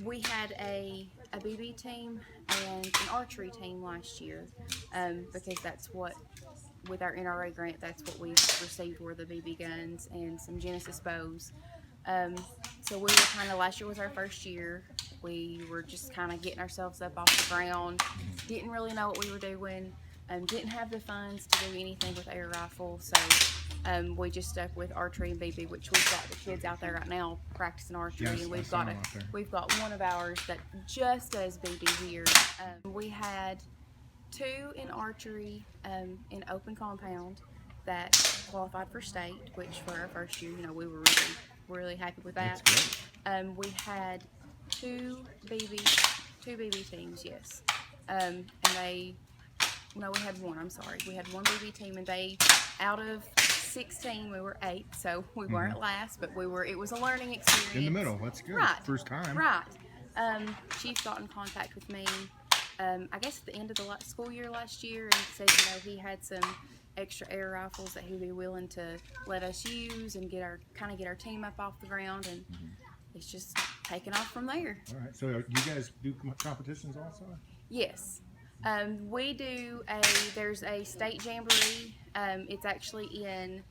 We had a BB team and an archery team last year because that's what, with our NRA grant, that's what we received were the BB guns and some Genesis bows. Um, so we were kind of, last year was our first year. We were just kind of getting ourselves up off the ground, didn't really know what we were doing, didn't have the funds to do anything with air rifle, so we just stuck with archery and BB, which we've got the kids out there right now practicing archery, Yes, and I saw them out there. we've got one of ours that just does BB here. We had two in archery in open compound that qualified for state, which for our first year, we were really happy with That's that. great. We had two BB two BB teams, yes, and they no, we had one. I'm sorry, we had one BB team, and they, out of 16, we were 8, so we weren't last, but we were. It was a learning experience. In the middle, that's good. Right. First time. Right. Chief got in contact with me, I guess at the end of the school year last year, and said, he had some extra air rifles that he'd be willing to let us use and get our team up off the ground, and it's just taken off from there. All right. So you guys do competitions also? Yes. We do there's a state jamboree. It's actually in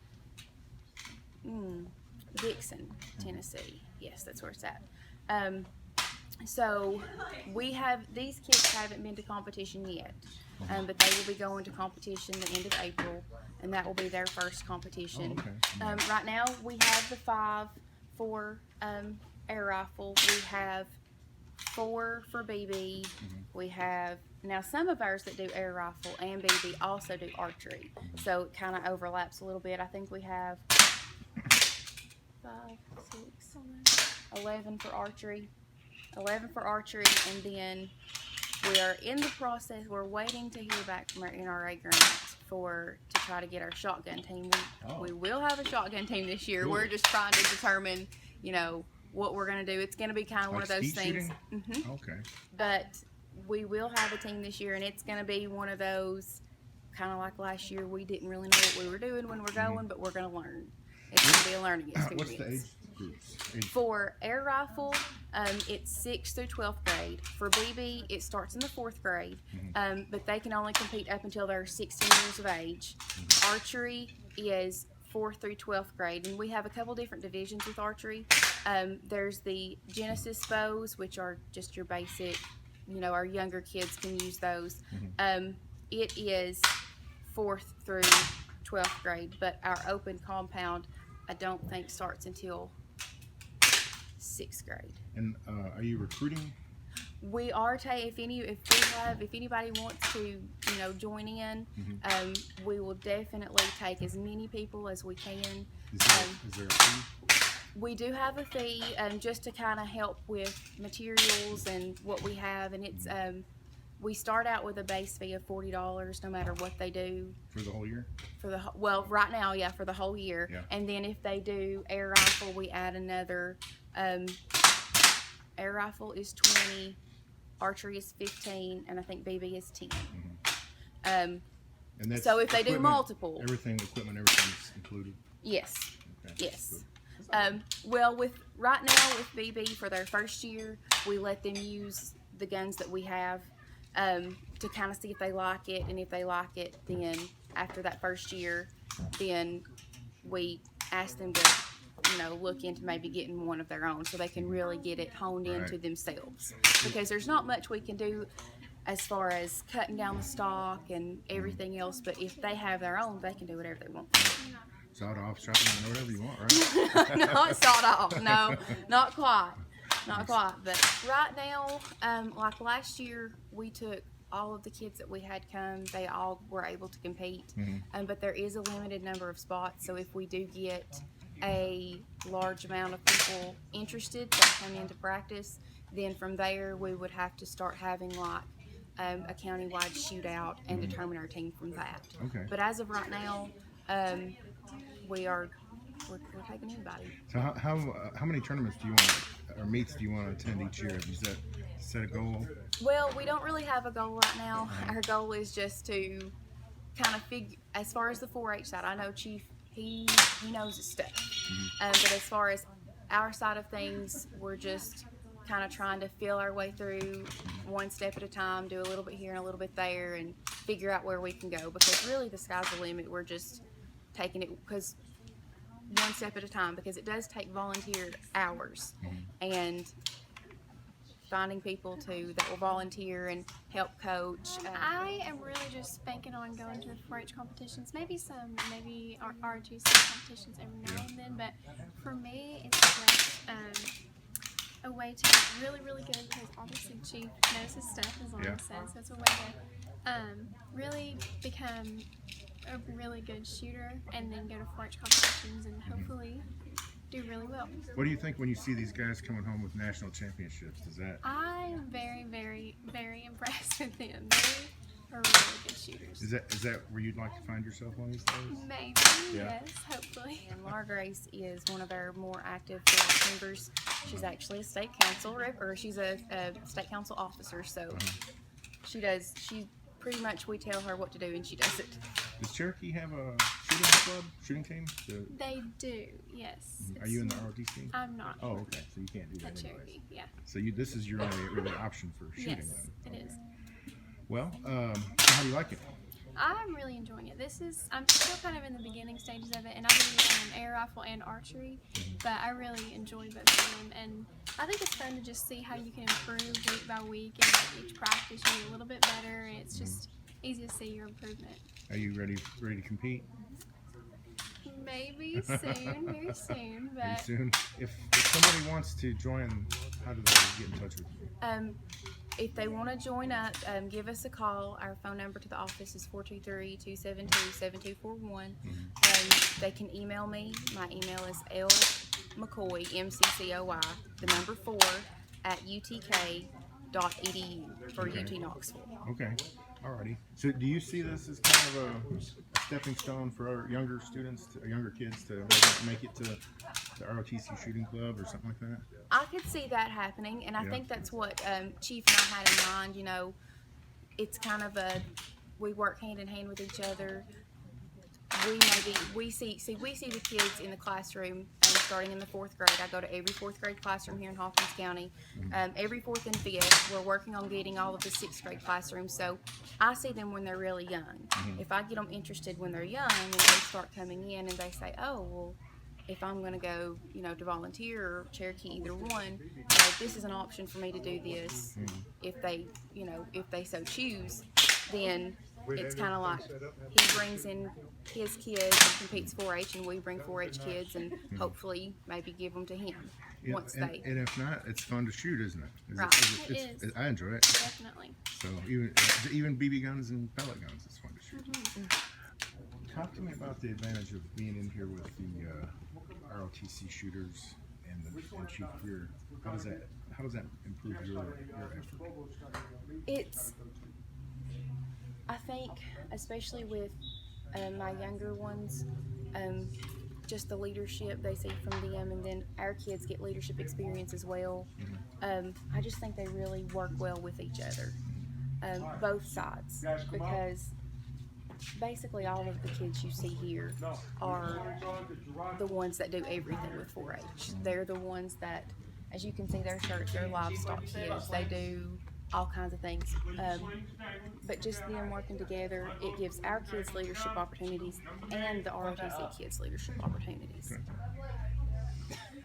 Dixon, Tennessee. Yes, that's where it's at. So these kids haven't been to competition yet, but they will be going to competition the end of April, and that will be their first competition. Oh, okay. Right now we have the 5 for air rifle. We have 4 for BB. We have now some of ours that do air rifle and BB also do archery, so it kind of overlaps a little bit. I think we have 5, 6, 11 for archery. 11 for archery, and then we are in the process. We're waiting to hear back from our NRA grant to try to get our shotgun team. We will have a shotgun team this year. Cool. We're just trying to determine, what we're going to do. It's going to be kind of one of those things. Okay. But we will have a team this year, and it's going to be one of those, kind of like last year. We didn't really know what we were doing when we're going, but we're going to learn. It's going to be a learning experience. What's the age groups? For air rifle, it's 6th through 12th grade. For BB, it starts in the 4th grade, but they can only compete up until they're 16 years of age. Archery is 4th through 12th grade, and we have a couple different divisions with archery. There's the Genesis bows, which are just your basic, our younger kids can use those. It is 4th through 12th grade, but our open compound, I don't think starts until 6th grade. And are you recruiting? We are if anybody wants to join in, we will definitely take as many people as we can. Is there a fee? We do have a fee just to kind of help with materials and what we have, and it's we start out with a base fee of $40 no matter what they do. For the whole year? Right now, yeah, for the whole year. Yeah. And then if they do air rifle, we add another. Air rifle is 20, archery is 15, and I think BB is 10. And that's so if they do multiple, everything's included. Yes. Okay. Yes. Well, right now with BB for their first year, we let them use the guns that we have to kind of see if they like it, and if they like it, then after that first year, then we ask them to look into maybe getting one of their own, so they can really get it honed into themselves, because there's not much we can do as far as cutting down the stock and everything else, but if they have their own, they can do whatever they want. Sawed off, shotgun, whatever you want, right? Not sawed off, no, not quite, but right now, like last year, we took all of the kids that we had come, they all were able to compete, but there is a limited number of spots, so if we do get a large amount of people interested that come into practice, then from there we would have to start having like a countywide shootout and determine our team from that. Okay. But as of right now, we're taking anybody. So how many tournaments do you want, or meets do you want to attend each year? Is that set a goal? Well, we don't really have a goal right now. Our goal is just to kind of figure, as far as the 4-H side, I know Chief, he knows his stuff. But as far as our side of things, we're just kind of trying to feel our way through one step at a time, do a little bit here and a little bit there, and figure out where we can go, because really the sky's the limit. We're just taking it because one step at a time, because it does take volunteer hours and finding people that will volunteer and help coach. I am really just banking on going to the 4-H competitions, maybe ROTC competitions every now and then, but for me it's just a way to get really, really good, because obviously Chief knows his stuff, as Lauren says, so it's a way to really become a really good shooter and then go to 4-H competitions and hopefully do really well. What do you think when you see these guys coming home with national championships? I'm very, very, very impressed with them. They are really good shooters. Is that where you'd like to find yourself one of these days? Maybe, Yeah. yes, hopefully. And Laura Grace is one of our more active board members. She's actually a state council rep, or she's a state council officer, so she pretty much, we tell her what to do and she does it. Does Cherokee have a shooting team? They do, yes. Are you in the ROTC? I'm not. Oh, okay. So you can't do that At anyway. Cherokee, yeah. So this is your only really option for shooting Yes, then? it is. Well, how do you like it? I'm really enjoying it. I'm still kind of in the beginning stages of it, and I do air rifle and archery, but I really enjoy both of them, and I think it's fun to just see how you can improve week by week, and with each practice you get a little bit better, and it's just easy to see your improvement. Are you ready to compete? Maybe soon, very soon, but Very soon. If somebody wants to join, how do they get in touch with you? If they want to join up, give us a call. Our phone number to the office is 423-272-7241. They can email me. My email is lmccoy, MCCOY, the number 4, at utk.edu for UT Knoxville. Okay. Alrighty. So do you see this as kind of a stepping stone for our younger students, younger kids to make it to the ROTC shooting club or something like that? I could see that happening, and I think that's what Chief and I had in mind. You know, it's kind of we work hand in hand with each other. We see the kids in the classroom starting in the 4th grade. I go to every 4th grade classroom here in Hawkins County. Every 4th and 5th, we're working on getting all of the 6th grade classrooms. So I see them when they're really young. If I get them interested when they're young and they start coming in and they say, oh, well, if I'm going to go, to volunteer or Cherokee, either one, this is an option for me to do this. If they so choose, then it's kind of like he brings in his kids and competes 4-H, and we bring 4-H kids and hopefully maybe give them to him once and if not, it's fun to shoot, isn't it? Right. It is. I enjoy it. Definitely. So even BB guns and pellet guns, it's fun to shoot. Talk to me about the advantage of being in here with the ROTC shooters and Chief Greer. How does that improve your effort? I think, especially with my younger ones, just the leadership they see from them, and then our kids get leadership experience as well. I just think they really work well with each other, both sides, because basically all of the kids you see here are the ones that do everything with 4-H. They're the ones that, as you can see, their shirts, they're livestock kids. They do all kinds of things. But just them working together, it gives our kids leadership opportunities and the ROTC kids leadership opportunities.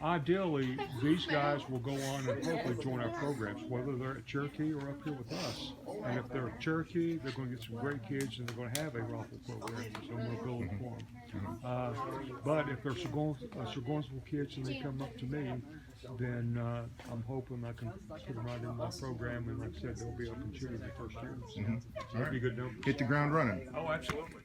Ideally, these guys will go on and hopefully join our programs, whether they're at Cherokee or up here with us. And if they're at Cherokee, they're going to get some great kids, and they're going to have a rifle program, so we'll build it for them. But if they're Seguinsville kids and they come up to me, then I'm hoping I can put them right in my program, and like I said, they'll be up and shooting the first year. So that'd be good. Hit the ground running. Oh, absolutely.